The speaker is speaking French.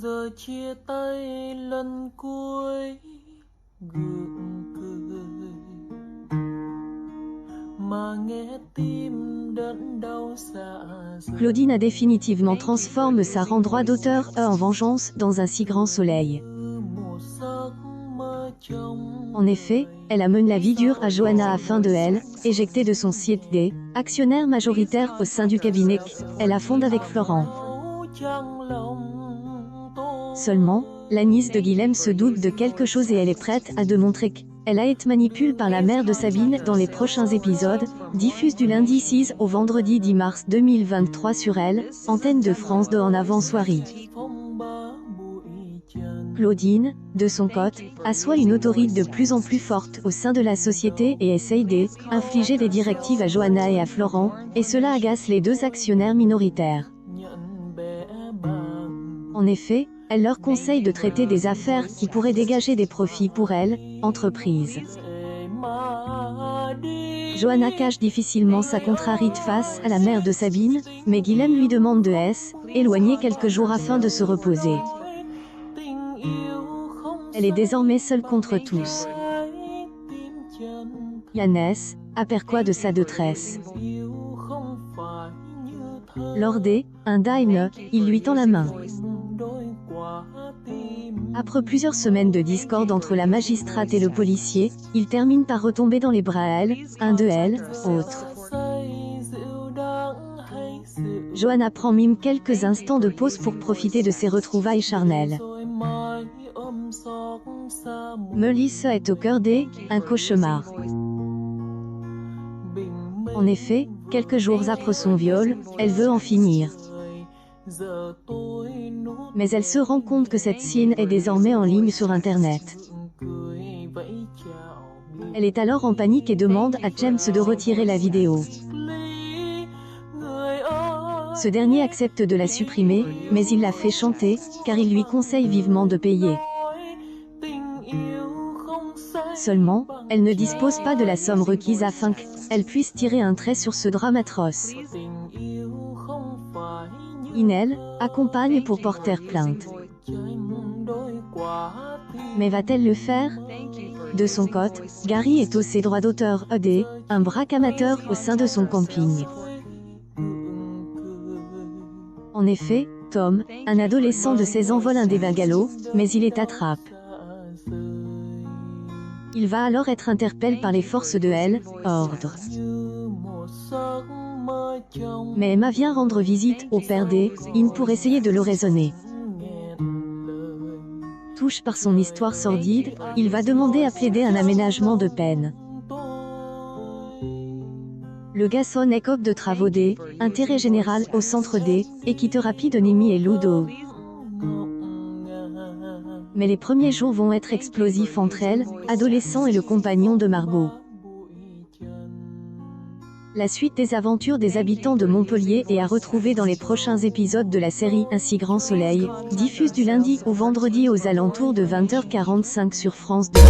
Giờ chia tay lần cuối gượng cười mà nghe tim đớn đau dạ dày. Claudine a définitivement transforme sa rang droit d'auteur en vengeance dans un si grand soleil. En effet, elle amène la vie dure à Johanna afin de elle, éjectée de son site D, actionnaire majoritaire au sein du cabinet qu'elle a fondé avec Florent. Seulement, la nièce de Guilhem se doute de quelque chose et elle est prête à démontrer qu'elle a été manipulée par la mère de Sabine dans les prochains épisodes, diffusés du lundi 6 au vendredi 10 mars 2023 sur Elle, antenne de France 2 en avant-soirée. Claudine, de son côté, assoit une autorité de plus en plus forte au sein de la société et essaye d'infliger des directives à Johanna et à Florent, et cela agace les deux actionnaires minoritaires. En effet, elle leur conseille de traiter des affaires qui pourraient dégager des profits pour elle, entreprise. Johanna cache difficilement sa contrariété face à la mère de Sabine, mais Guilhem lui demande de s'éloigner quelques jours afin de se reposer. Elle est désormais seule contre tous. Yannès aperçoit de sa détresse. Lors un dîner, il lui tend la main. Après plusieurs semaines de discorde entre la magistrate et le policier, il termine par retomber dans les bras elle, un de elle, autre. Johanna prend même quelques instants de pause pour profiter de ses retrouvailles charnelles. Melissa est au cœur un cauchemar. En effet, quelques jours après son viol, elle veut en finir. Mais elle se rend compte que cette scène est désormais en ligne sur Internet. Elle est alors en panique et demande à James de retirer la vidéo. Ce dernier accepte de la supprimer, mais il la fait chanter, car il lui conseille vivement de payer. Seulement, elle ne dispose pas de la somme requise afin qu'elle puisse tirer un trait sur ce drame atroce. Inel accompagne pour porter plainte. Mais va-t-elle le faire? De son côté, Gary est au ses droits d'auteur un braque amateur au sein de son camping. En effet, Tom, un adolescent de 16 ans vole un des bungalows, mais il est attrapé. Il va alors être interpellé par les forces de l'ordre. Mais Emma vient rendre visite au père d'In pour essayer de le raisonner. Touché par son histoire sordide, il va demander à plaider un aménagement de peine. Le garçon écope de travaux intérêt général au centre équithérapie de Nemi et Ludo. Mais les premiers jours vont être explosifs entre elle, adolescent et le compagnon de Margot. La suite des aventures des habitants de Montpellier est à retrouver dans les prochains épisodes de la série Un si grand soleil, diffuse du lundi au vendredi aux alentours de 20h45 sur France 2.